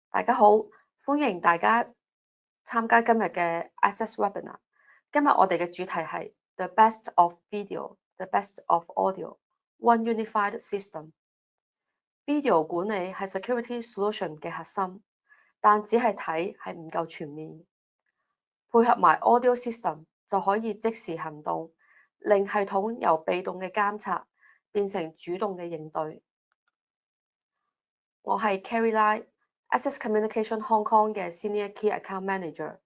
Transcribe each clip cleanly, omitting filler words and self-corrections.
大家好，歡迎大家參加今日嘅 Access Webinar。今日我哋嘅主題係 The Best of Video, The Best of Audio, One Unified System。Video 管理係 Security Solution 嘅核心，但只係睇係唔夠全面。配合埋 Audio System 就可以即時行動，令系統由被動嘅監察變成主動嘅應對。我係 Carrie Lai，Access Communication Hong Kong 嘅 Senior Key Account Manager。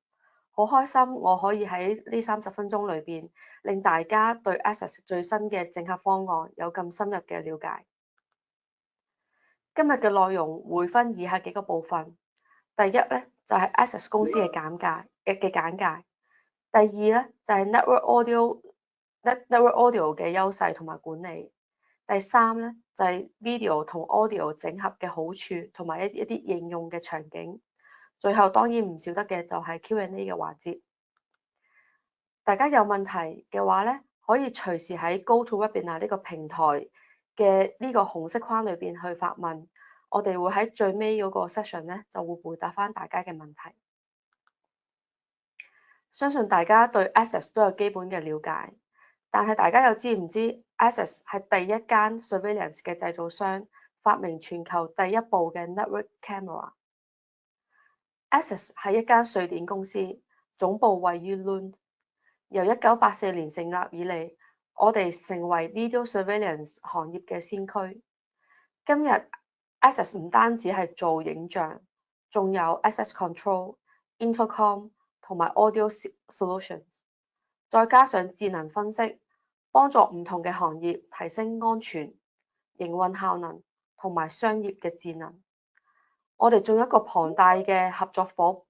好開心我可以喺呢30分鐘裏邊，令大家對 Access 最新嘅整合方案有咁深入嘅了解。今日嘅內容會分以下幾個部分。第一咧就係 Access 公司嘅簡介。第二咧就係 Network Audio 嘅優勢同埋管理。第三咧就係 video 同 audio 整合嘅好處同埋一啲應用嘅場景。最後當然唔少得嘅就係 Q&A 嘅環節。大家有問題嘅話咧，可以隨時喺 GoToWebinar 呢個平台嘅呢個紅色框裏邊去發問，我哋會喺最尾嗰個 session 咧就會回答翻大家嘅問題。相信大家對 Access 都有基本嘅了解，但係大家又知唔知 Access 係第一間 surveillance 嘅製造商，發明全球第一部嘅 network camera。Access 係一間瑞典公司，總部位於 Lund。由1984年成立以嚟，我哋成為 video surveillance 行業嘅先驅。今日 Access 唔單止係做影像，仲有 access control、intercom 同埋 audio solutions， 再加上智能分析，幫助唔同嘅行業提升安全、營運效能同埋商業嘅智能。我哋仲有一個龐大嘅合作夥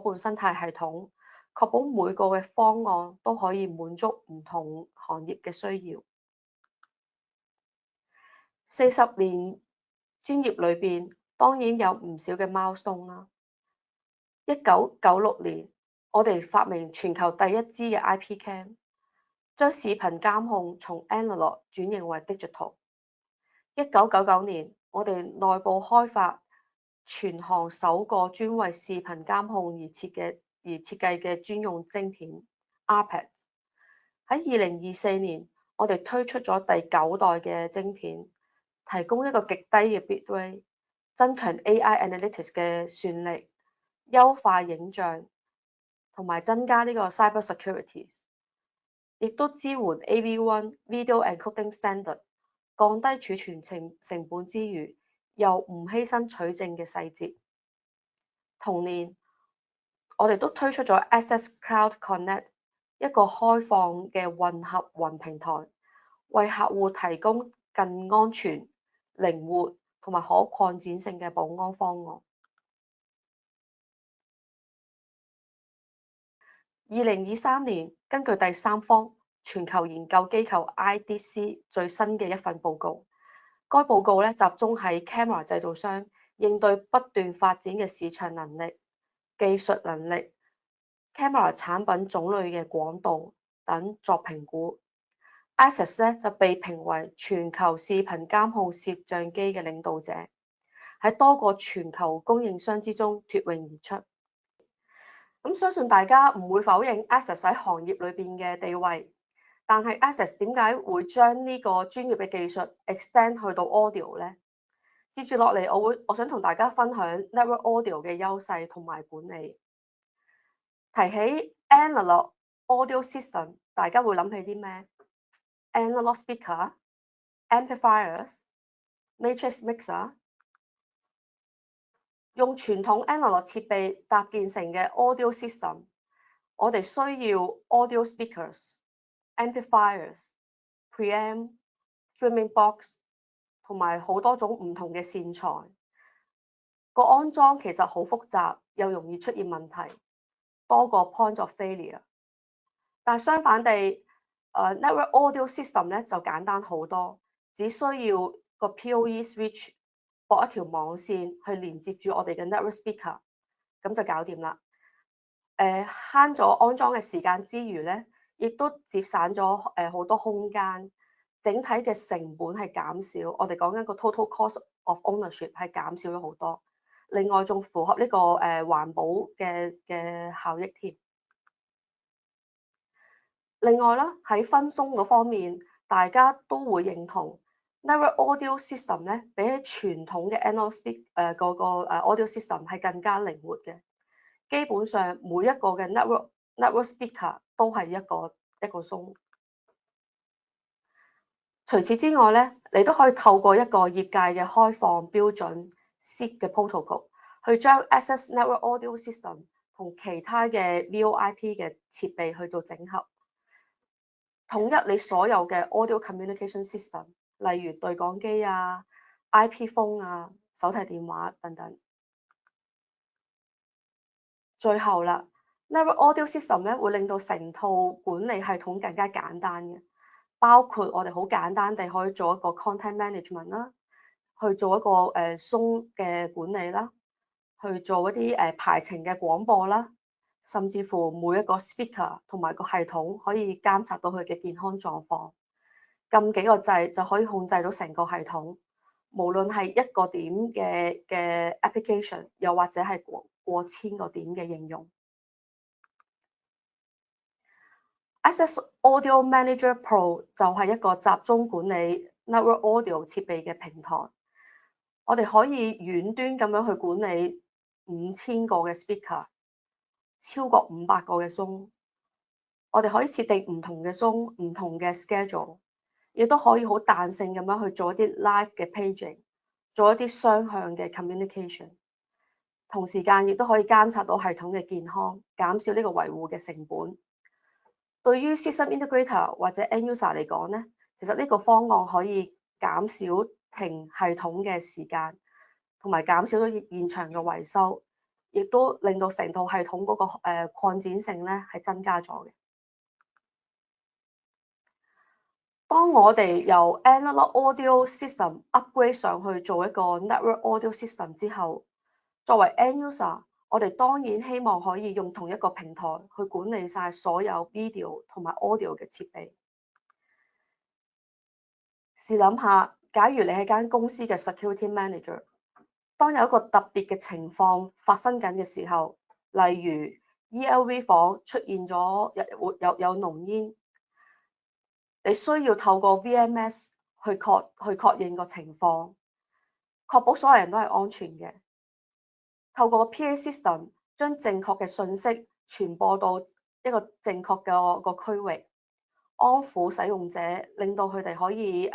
伴生態系統，確保每個嘅方案都可以滿足唔同行業嘅需要。40年專業裏邊，當然有唔少嘅milestone啦。1996年，我哋發明全球第一支嘅 IP Cam， 將視頻監控從 analog 轉型為 digital。1999年，我哋內部開發全行首個專為視頻監控而設計嘅專用晶片 RPET。喺2024年，我哋推出咗第9代嘅晶片，提供一個極低嘅 bit rate， 增強 AI analytics 嘅算力，優化影像同埋增加呢個 cyber security， 亦都支援 AV1 video encoding standard， 降低儲存成本之餘，又唔犧牲取證嘅細節。同年，我哋都推出咗 Access Cloud Connect， 一個開放嘅混合雲平台，為客戶提供更安全、靈活同埋可擴展性嘅保安方案。2023年，根據第三方全球研究機構 IDC 最新嘅一份報告，該報告集中喺 camera 製造商應對不斷發展嘅市場能力、技術能力、camera 產品種類嘅廣度等作評估。Access 就被評為全球視頻監控攝像機嘅領導者，喺多個全球供應商之中脫穎而出。咁相信大家唔會否認 Access 喺行業裏邊嘅地位，但係 Access 點解會將呢個專業嘅技術 extend 去到 audio 呢？接住落嚟，我想同大家分享 Network Audio 嘅優勢同埋管理。提起 Analog Audio System， 大家會諗起啲咩？ Analog Speaker、Amplifiers、Matrix Mixer。用傳統 analog 設備搭建成嘅 audio system， 我哋需要 audio speakers、amplifiers、preamp、streaming box 同埋好多種唔同嘅線材。個安裝其實好複雜，又容易出現問題，多個 point of failure。但相反地，network audio system 咧就簡單好多，只需要個 PoE switch，駁一條網線去連接住我哋嘅 network speaker， 咁就搞掂啦。慳咗安裝嘅時間之餘咧，亦都節省咗好多空間，整體嘅成本係減少。我哋講緊個 total cost of ownership 係減少咗好多。另外仲符合呢個環保嘅效益添。另外啦，喺分鬆嗰方面，大家都會認同 Network Audio System 咧，比起傳統嘅 Analog Audio System 係更加靈活嘅。基本上每一個嘅 Network Speaker 都係一個鬆。除此之外咧，你都可以透過一個業界嘅開放標準 SIP 嘅 protocol 去將 Access Network Audio System 同其他嘅 VoIP 嘅設備去做整合，統一你所有嘅 Audio Communication System， 例如對講機啊、IP phone 啊、手提電話等等。最後啦 ，Network Audio System 咧會令到成套管理系統更加簡單嘅。包括我哋好簡單地可以做一個 content management 啦，去做一個鬆嘅管理啦，去做一啲排程嘅廣播啦，甚至乎每一個 speaker 同埋個系統可以監察到佢嘅健康狀況，撳幾個掣就可以控制到成個系統，無論係一個點嘅 application， 又或者係過千個點嘅應用。Access Audio Manager Pro 就係一個集中管理 Network Audio 設備嘅平台，我哋可以遠端咁樣去管理5000個嘅 speaker， 超過500個嘅鬆，我哋可以設定唔同嘅鬆、唔同嘅 schedule， 亦都可以好彈性咁樣去做一啲 live 嘅 paging， 做一啲雙向嘅 communication， 同時間亦都可以監察到系統嘅健康，減少呢個維護嘅成本。對於 System Integrator 或者 End User 嚟講咧，其實呢個方案可以減少停系統嘅時間，同埋減少咗現場嘅維修，亦都令到成套系統嗰個擴展性咧係增加咗嘅。當我哋由 Analog Audio System upgrade 上去做一個 Network Audio System 之後，作為 End User，我哋當然希望可以用同一個平台去管理晒所有 video 同埋 audio 嘅設備。試諗下，假如你係間公司嘅 security manager， 當有一個特別嘅情況發生緊嘅時候，例如 ELV 房出現咗有濃煙，你需要透過 VMS 去確認個情況，確保所有人都係安全嘅。透過 PA system 將正確嘅信息傳播到一個正確嘅個區域，安撫使用者，令到佢哋可以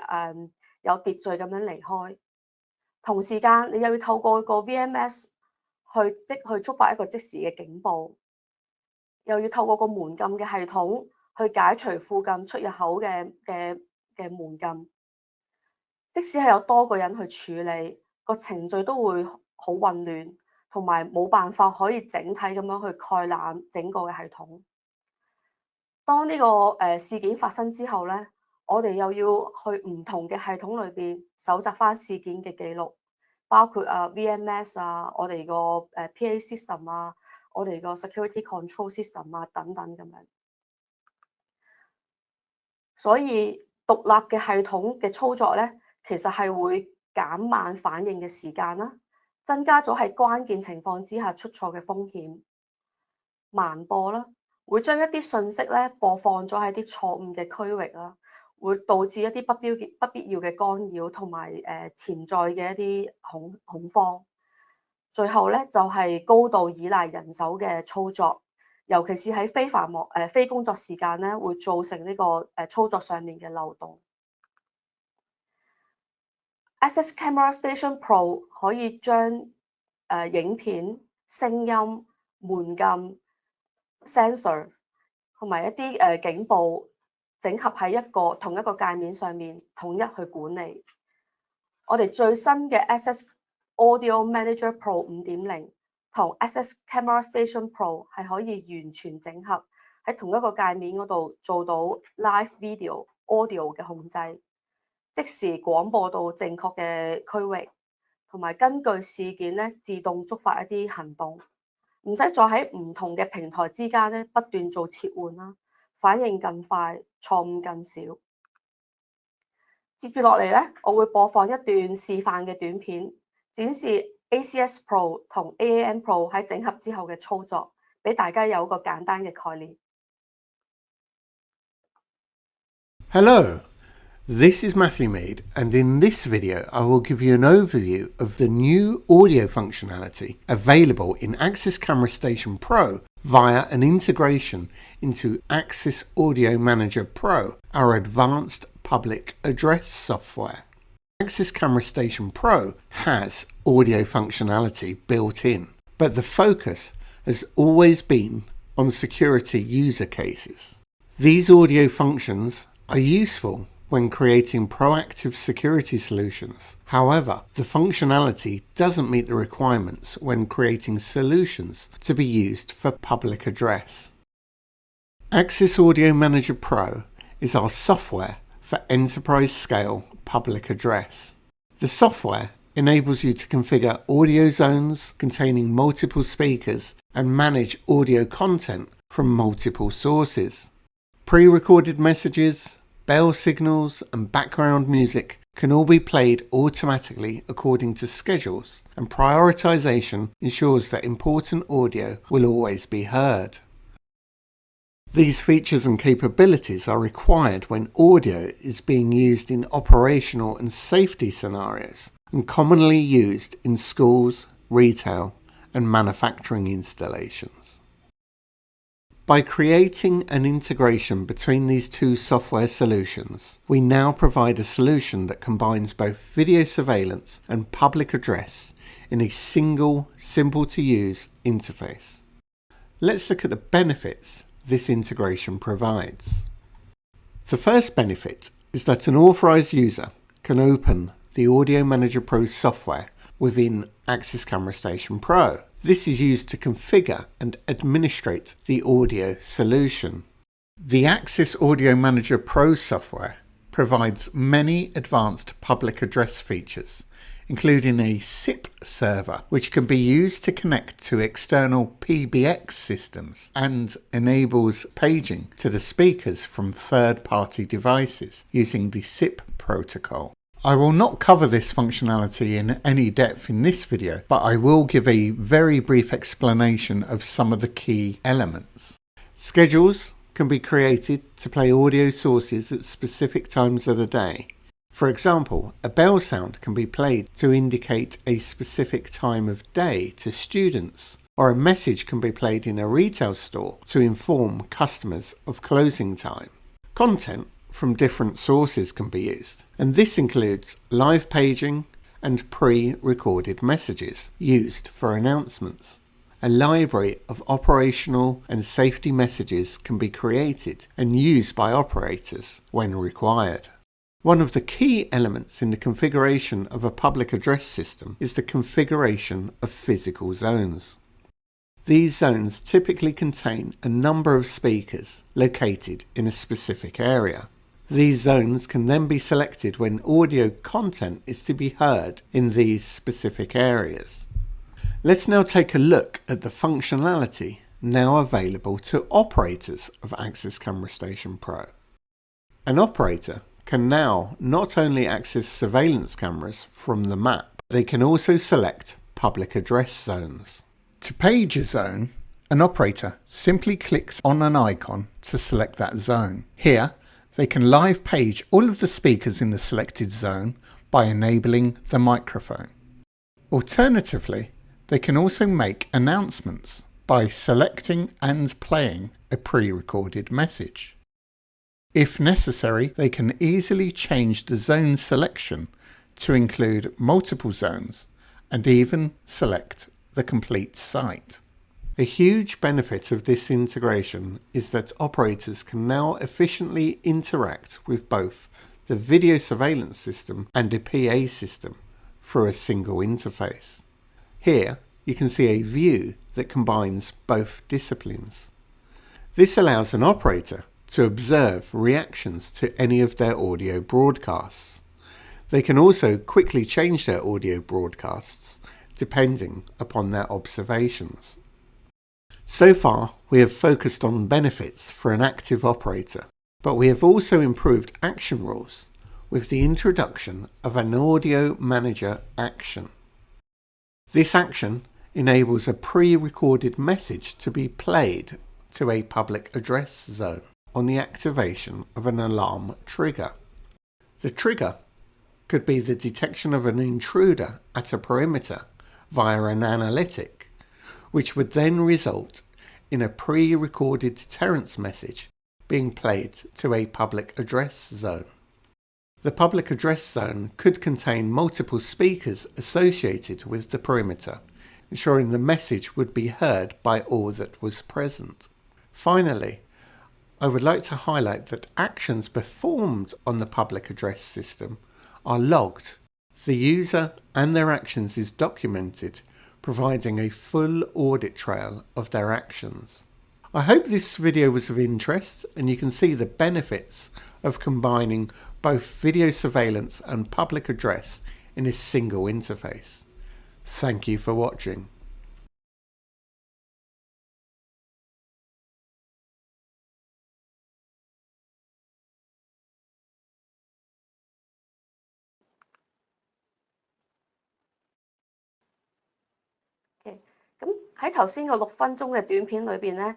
有秩序咁樣離開。同時間你又要透過個 VMS 去觸發一個即時嘅警報，又要透過個門禁嘅系統去解除附近出入口嘅門禁。即使係有多個人去處理，個程序都會好混亂，同埋冇辦法可以整體咁樣去概覽整個嘅系統。當呢個事件發生之後咧，我哋又要去唔同嘅系統裏邊搜集翻事件嘅記錄，包括VMS 啊，我哋個PA system 啊，我哋個 security control system 啊等等咁樣。所以獨立嘅系統嘅操作咧，其實係會減慢反應嘅時間啦，增加咗喺關鍵情況之下出錯嘅風險。慢播啦，會將一啲信息咧播放咗喺啲錯誤嘅區域啦，會導致一啲不必要嘅干擾同埋潛在嘅一啲恐慌。最後咧就係高度依賴人手嘅操作，尤其是喺非工作時間咧，會造成呢個操作上面嘅漏洞。Access Camera Station Pro 可以將影片、聲音、門禁、sensor 同埋一啲警報整合喺同一個界面上面，統一去管理。我哋最新嘅 Access Audio Manager Pro 5.0同 Access Camera Station Pro 係可以完全整合喺同一個界面嗰度做到 live video audio 嘅控制，即時廣播到正確嘅區域，同埋根據事件咧自動觸發一啲行動。唔使再喺唔同嘅平台之間咧不斷做切換啦，反應更快，錯誤更少。接住落嚟咧，我會播放一段示範嘅短片，展示 ACS Pro 同 AAM Pro 喺整合之後嘅操作，俾大家有個簡單嘅概念。Hello, this is Matthew Mead, and in this video I will give you an overview of the new audio functionality available in Axis Camera Station Pro via an integration into Axis Audio Manager Pro, our advanced public address software. Axis Camera Station Pro has audio functionality built in, but the focus has always been on security user cases. These audio functions are useful when creating proactive security solutions. However, the functionality doesn't meet the requirements when creating solutions to be used for public address. Axis Audio Manager Pro is our software for enterprise scale public address. The software enables you to configure audio zones containing multiple speakers and manage audio content from multiple sources. Pre-recorded messages, bell signals and background music can all be played automatically according to schedules, and prioritization ensures that important audio will always be heard. These features and capabilities are required when audio is being used in operational and safety scenarios, and commonly used in schools, retail, and manufacturing installations. By creating an integration between these two software solutions, we now provide a solution that combines both video surveillance and public address in a single, simple-to-use interface. Let's look at the benefits this integration provides. The first benefit is that an authorized user can open the Audio Manager Pro software within Axis Camera Station Pro. This is used to configure and administrate the audio solution. The Axis Audio Manager Pro software provides many advanced public address features, including a SIP server, which can be used to connect to external PBX systems and enables paging to the speakers from third-party devices using the SIP protocol. I will not cover this functionality in any depth in this video, but I will give a very brief explanation of some of the key elements. Schedules can be created to play audio sources at specific times of the day. For example, a bell sound can be played to indicate a specific time of day to students, or a message can be played in a retail store to inform customers of closing time. Content from different sources can be used, and this includes live paging and pre-recorded messages used for announcements. A library of operational and safety messages can be created and used by operators when required. One of the key elements in the configuration of a public address system is the configuration of physical zones. These zones typically contain a number of speakers located in a specific area. These zones can then be selected when audio content is to be heard in these specific areas. Let's now take a look at the functionality now available to operators of Axis Camera Station Pro. An operator can now not only access surveillance cameras from the map, they can also select public address zones. To page a zone, an operator simply clicks on an icon to select that zone. Here, they can live page all of the speakers in the selected zone by enabling the microphone. Alternatively, they can also make announcements by selecting and playing a pre-recorded message. If necessary, they can easily change the zone selection to include multiple zones and even select the complete site. A huge benefit of this integration is that operators can now efficiently interact with both the video surveillance system and a PA system through a single interface. Here you can see a view that combines both disciplines. This allows an operator to observe reactions to any of their audio broadcasts. They can also quickly change their audio broadcasts depending upon their observations. So far, we have focused on benefits for an active operator, but we have also improved action rules with the introduction of an audio manager action. This action enables a pre-recorded message to be played to a public address zone on the activation of an alarm trigger. The trigger could be the detection of an intruder at a perimeter via an analytic, which would then result in a pre-recorded deterrence message being played to a public address zone. The public address zone could contain multiple speakers associated with the perimeter, ensuring the message would be heard by all that was present. Finally, I would like to highlight that actions performed on the public address system are logged. The user and their actions is documented, providing a full audit trail of their actions. I hope this video was of interest and you can see the benefits of combining both video surveillance and public address in a single interface. Thank you for watching.咁喺頭先個6分鐘嘅短片裏邊咧，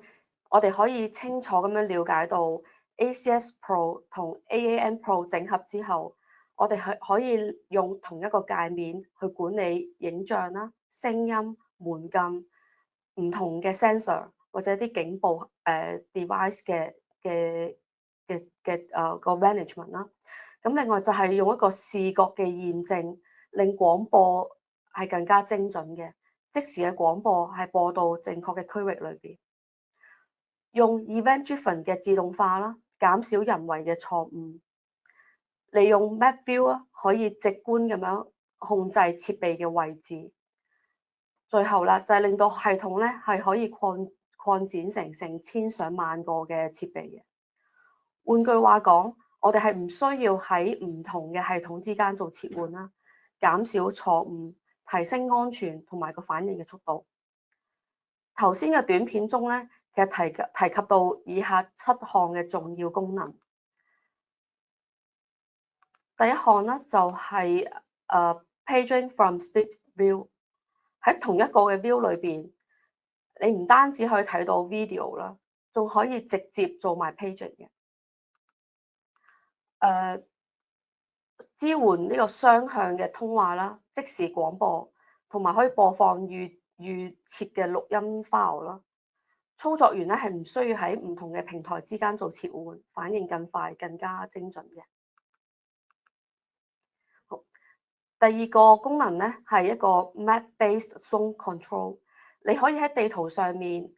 我哋可以清楚咁樣了解到 ACS Pro 同 AAM Pro 整合之後，我哋可以用同一個界面去管理影像啦、聲音、門禁、唔同嘅 sensor 或者啲警報device 嘅個 management 啦。咁另外就係用一個視覺嘅驗證，令廣播係更加精準嘅。即時嘅廣播係播到正確嘅區域裏邊，用 event-driven 嘅自動化啦，減少人為嘅錯誤。利用 Map View 啊，可以直觀咁樣控制設備嘅位置。最後啦，就係令到系統咧係可以擴展成千上萬個嘅設備嘅。換句話講，我哋係唔需要喺唔同嘅系統之間做切換啦，減少錯誤。提升安全同埋個反應嘅速度。頭先嘅短片中咧，其實提及到以下7項嘅重要功能。第一項咧就係paging from split view。喺同一個嘅 view 裏邊，你唔單止可以睇到 video 啦，仲可以直接做埋 paging 嘅。支援呢個雙向嘅通話啦，即時廣播，同埋可以播放預設嘅錄音 file 啦。操作員咧係唔需要喺唔同嘅平台之間做切換，反應更快、更加精準嘅。好，第二個功能咧係一個 map-based zone control， 你可以喺地圖上面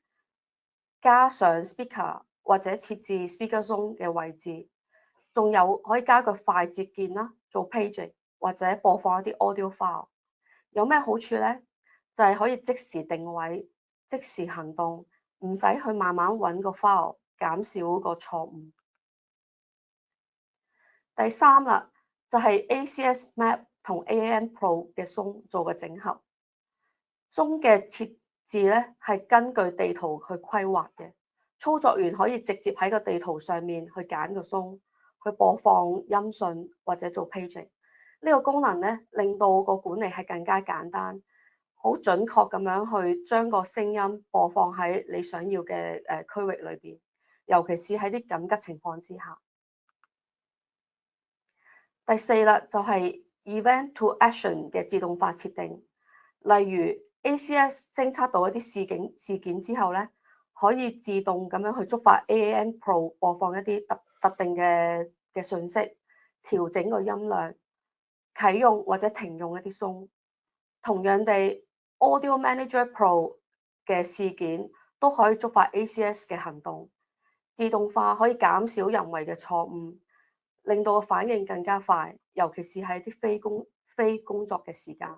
加上 speaker 或者設置 speaker zone 嘅位置。仲有可以加個快捷鍵啦，做 paging 或者播放一啲 audio file。有咩好處咧？就係可以即時定位、即時行動，唔使去慢慢揾個 file， 減少個錯誤。第三啦，就係 ACS Map 同 AAM Pro 嘅 zone 做個整合。zone 嘅設置咧係根據地圖去規劃嘅，操作員可以直接喺個地圖上面去揀個 zone。去播放音訊或者做 paging， 呢個功能咧令到個管理係更加簡單，好準確咁樣去將個聲音播放喺你想要嘅區域裏邊，尤其是喺啲緊急情況之下。第四啦，就係 event to action 嘅自動化設定，例如 ACS 偵測到一啲事件之後咧，可以自動咁樣去觸發 AAM Pro 播放一啲特定嘅訊息，調整個音量，啟用或者停用一啲zone。同樣地 ，Audio Manager Pro 嘅事件都可以觸發 ACS 嘅行動，自動化可以減少人為嘅錯誤，令到個反應更加快，尤其是喺啲非工作嘅時間。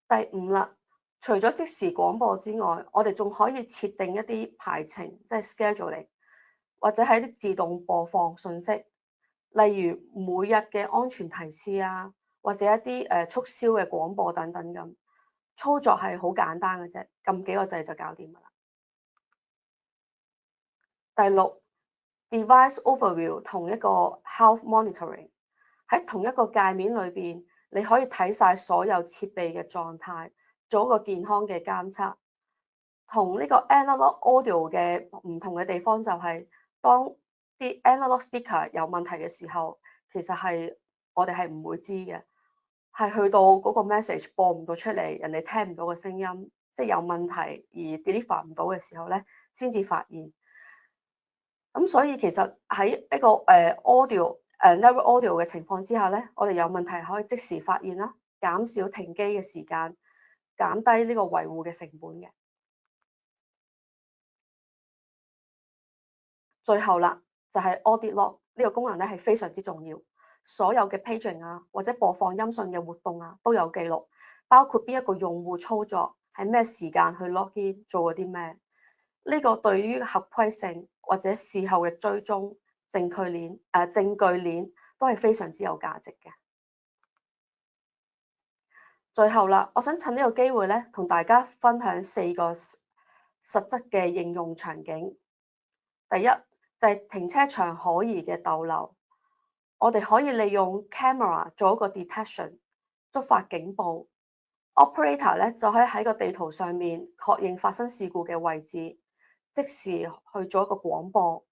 第五啦，除咗即時廣播之外，我哋仲可以設定一啲排程，即係 scheduling。或者係啲自動播放信息，例如每日嘅安全提示啊，或者一啲促銷嘅廣播等等咁。操作係好簡單嘅啫，撳幾個掣就搞掂㗎啦。第六 ，device overview 同一個 health monitoring 喺同一個界面裏邊，你可以睇晒所有設備嘅狀態，做一個健康嘅監測。同呢個 analog audio 嘅唔同嘅地方就係，當啲 analog speaker 有問題嘅時候，其實係我哋係唔會知嘅，係去到嗰個 message 播唔到出嚟，人哋聽唔到嘅聲音，即係有問題而 deliver 唔到嘅時候咧，先至發現。咁所以其實喺一個audio network audio 嘅情況之下咧，我哋有問題可以即時發現啦，減少停機嘅時間，減低呢個維護嘅成本嘅。最後啦，就係 audit log 呢個功能咧係非常之重要，所有嘅 paging 啊或者播放音訊嘅活動啊都有記錄，包括邊一個用戶操作喺咩時間去 log in 做咗啲咩。呢個對於合規性或者事後嘅追蹤證據鏈都係非常之有價值嘅。最後啦，我想趁呢個機會咧，同大家分享4個實質嘅應用場景。第一就係停車場可疑嘅逗留，我哋可以利用 camera 做一個 detection， 觸發警報。Operator 咧就可以喺個地圖上面確認發生事故嘅位置，即時去做一個廣播，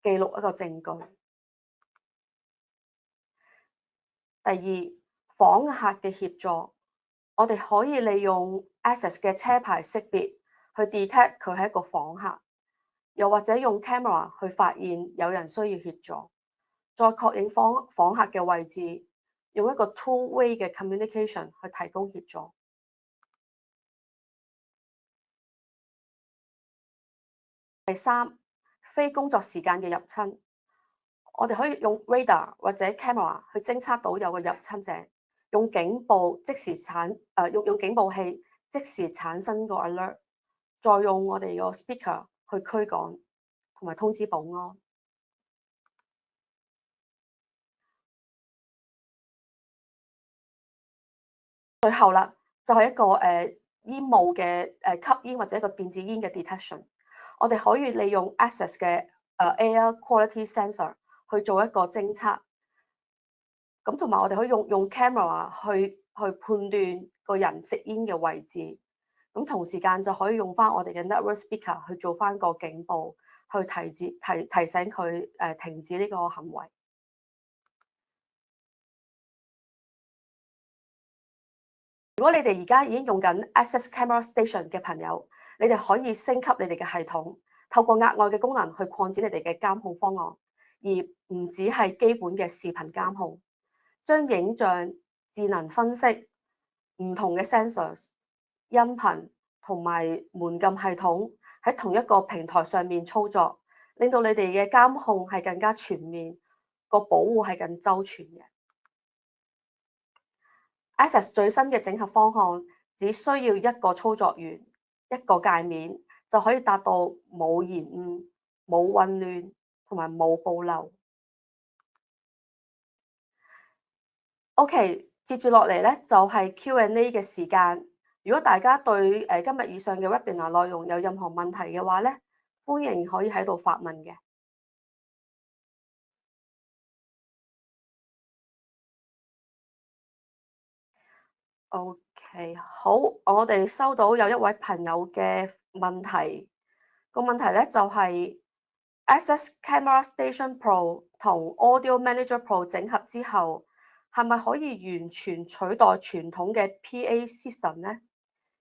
記錄一個證據。第二，訪客嘅協助，我哋可以利用 Access 嘅車牌識別去 detect 佢係一個訪客，又或者用 camera 去發現有人需要協助，再確認訪客嘅位置，用一個 two-way 嘅 communication 去提供協助。第三，非工作時間嘅入侵，我哋可以用 radar 或者 camera 去偵測到有個入侵者，用警報即時用警報器即時產生個 alert， 再用我哋個 speaker 去驅趕同埋通知保安。最後啦，就係一個煙霧嘅吸煙或者一個電子煙嘅 detection。我哋可以利用 Access 嘅air quality sensor 去做一個偵測。咁同埋我哋可以用 camera 去判斷個人食煙嘅位置。咁同時間就可以用翻我哋嘅 network speaker 去做翻個警報，去提醒佢停止呢個行為。如果你哋而家已經用緊 Access Camera Station 嘅朋友，你哋可以升級你哋嘅系統，透過額外嘅功能去擴展你哋嘅監控方案，而唔只係基本嘅視頻監控，將影像、智能分析、唔同嘅 sensors、音頻同埋門禁系統喺同一個平台上面操作，令到你哋嘅監控係更加全面，個保護係更周全嘅。Access 最新嘅整合方案只需要一個操作員、一個界面就可以達到冇延誤、冇混亂同埋冇暴漏。OK， 接住落嚟咧就係 Q&A 嘅時間。如果大家對今日以上嘅 webinar 內容有任何問題嘅話咧，歡迎可以喺度發問嘅。OK， 好，我哋收到有一位朋友嘅問題，個問題咧就係 Access Camera Station Pro 同 Audio Manager Pro 整合之後，係咪可以完全取代傳統嘅 PA system 咧？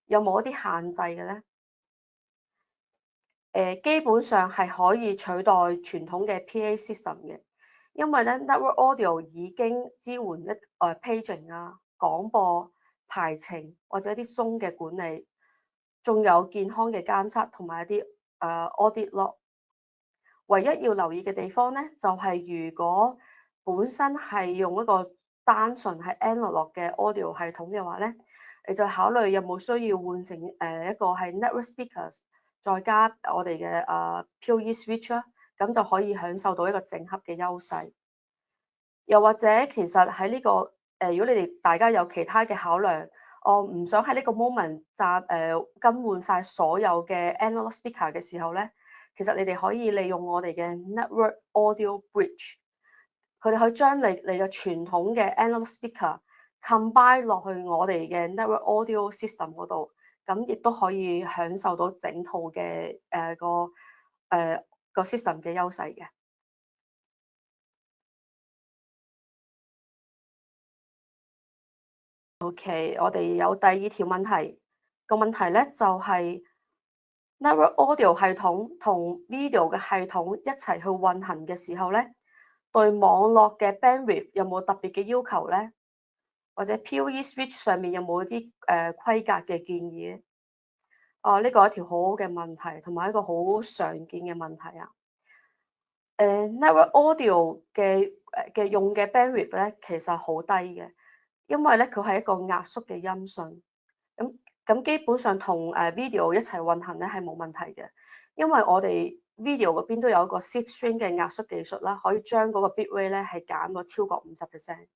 有冇一啲限制嘅咧？基本上係可以取代傳統嘅 PA system 嘅，因為咧 Network Audio 已經支援paging 啊、廣播、排程或者啲鬆嘅管理，仲有健康嘅監測同埋一啲audit log。唯一要留意嘅地方咧，就係如果本身係用一個單純係 analog 嘅 audio 系統嘅話咧，你就考慮有冇需要換成一個係 network speakers， 再加我哋嘅PoE switch 啦，咁就可以享受到一個整合嘅優勢。又或者其實喺呢個如果你哋大家有其他嘅考量，我唔想喺呢個 moment 更換晒所有嘅 analog speaker 嘅時候咧，其實你哋可以利用我哋嘅 network audio bridge， 佢哋可以將你嘅傳統嘅 analog speaker combine 落去我哋嘅 network audio system 嗰度，咁亦都可以享受到整套嘅個 system 嘅優勢嘅。OK，我哋有第二條問題，個問題咧就係 network audio 系統同 video 嘅系統一齊去運行嘅時候咧，對網絡嘅 bandwidth 有冇特別嘅要求咧？或者 PoE switch 上面有冇啲規格嘅建議咧？呢個係一條好好嘅問題，同埋一個好常見嘅問題啊。network audio 嘅用嘅 bandwidth 咧，其實好低嘅，因為咧佢係一個壓縮嘅音訊。咁基本上同video 一齊運行咧係冇問題嘅，因為我哋 video 嗰邊都有一個 slipstream 嘅壓縮技術啦，可以將嗰個 bit rate 咧係減到超過50%。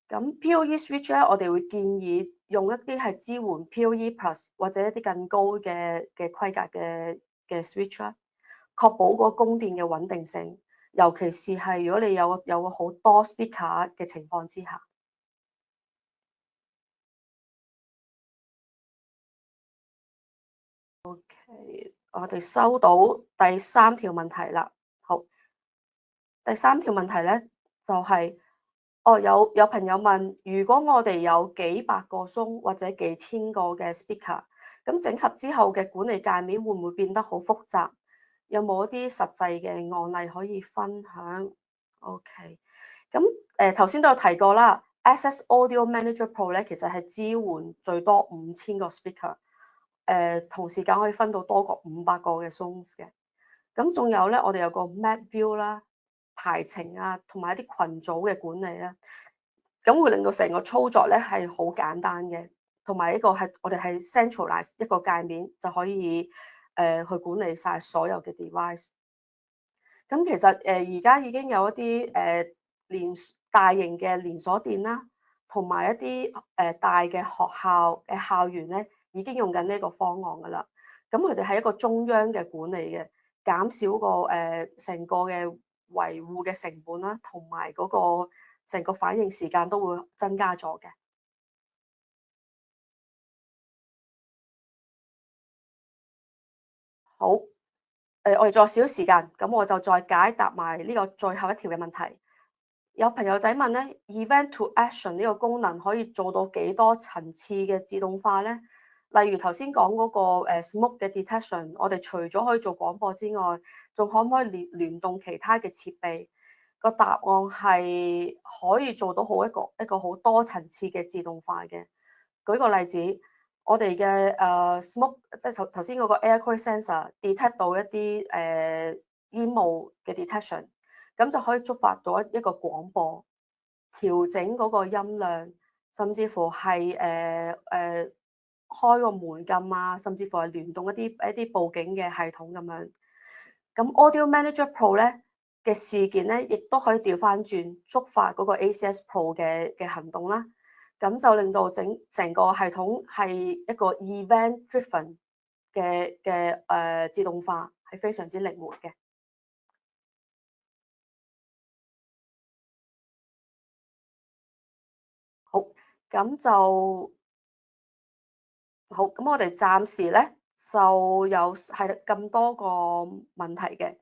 咁 PoE switch 咧，我哋會建議用一啲係支援 PoE Plus 或者一啲更高嘅規格嘅 switch 啦，確保個供電嘅穩定性，尤其是係如果你有個好多 speaker 嘅情況之下。OK，我哋收到第三條問題啦。好，第三條問題咧就係、有朋友問，如果我哋有幾百個 Zone 或者幾千個嘅 speaker，咁整合之後嘅管理界面會唔會變得好複雜？有冇一啲實際嘅案例可以分享 ？OK，咁頭先都有提過啦，Access Audio Manager Pro 咧其實係支援最多5000個 speaker，同時間可以分到多過500個嘅 Zones 嘅。咁仲有咧，我哋有個 Map View 啦、排程啊，同埋一啲群組嘅管理啦，咁會令到成個操作咧係好簡單嘅，同埋一個係我哋係 centralize 一個界面就可以去管理晒所有嘅 device。咁其實而家已經有一啲大型嘅連鎖店啦，同埋一啲大嘅學校嘅校園咧，已經用緊呢個方案噶啦。咁佢哋係一個中央嘅管理嘅，減少個成個嘅維護嘅成本啦，同埋嗰個成個反應時間都會增加咗嘅。好，我哋仲有少少時間，咁我就再解答埋呢個最後一條嘅問題。有朋友仔問咧，Event to Action 呢個功能可以做到幾多層次嘅自動化咧？例如頭先講嗰個smoke 嘅 detection，我哋除咗可以做廣播之外，仲可唔可以聯動其他嘅設備？個答案係可以做到一個好多層次嘅自動化嘅。舉個例子，我哋嘅smoke 即係頭先嗰個 air quality sensor detect 到一啲煙霧嘅 detection。咁就可以觸發到一個廣播，調整嗰個音量，甚至乎係開個門禁啊，甚至乎係聯動一啲報警嘅系統咁樣。咁 Audio Manager Pro 咧嘅事件咧，亦都可以調翻轉觸發嗰個 ACS Pro 嘅行動啦。咁就令到成個系統係一個 event driven 嘅自動化，係非常之靈活嘅。好，咁就好，咁我哋暫時咧就有係咁多個問題嘅。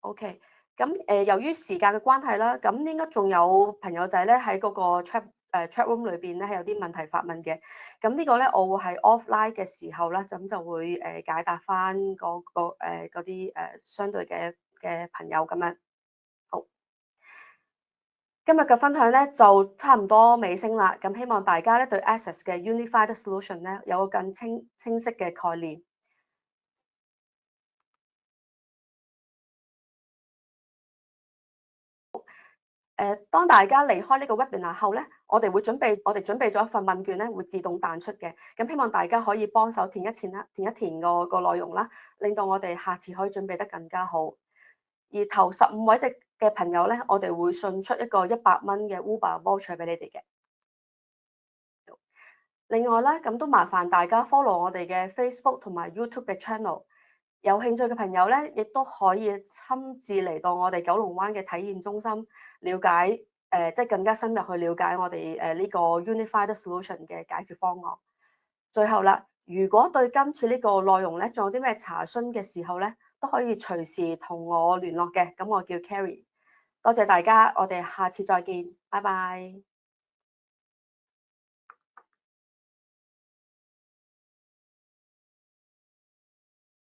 OK，咁由於時間嘅關係啦，咁應該仲有朋友仔咧喺嗰個 chat room 裏邊咧係有啲問題發問嘅。咁呢個咧我會喺 offline 嘅時候咧，咁就會解答翻嗰啲相對嘅朋友咁樣。好。今日嘅分享咧就差唔多尾聲啦，咁希望大家咧對 Access 嘅 Unified Solution 咧有個更清晰嘅概念。當大家離開呢個 webinar 後咧，我哋準備咗一份問卷咧，會自動彈出嘅。咁希望大家可以幫手填一填啦，填一填個內容啦，令到我哋下次可以準備得更加好。而頭15位嘅朋友咧，我哋會送出一個100蚊嘅 Uber voucher 俾你哋嘅。另外咧，咁都麻煩大家 follow 我哋嘅 Facebook 同埋 YouTube 嘅 channel，有興趣嘅朋友咧，亦都可以親自嚟到我哋九龍灣嘅體驗中心，了解即係更加深入去了解我哋呢個 Unified Solution 嘅解決方案。最後啦，如果對今次呢個內容咧，仲有啲咩查詢嘅時候咧，都可以隨時同我聯絡嘅。咁我叫 Carrie，多謝大家，我哋下次再見，拜拜。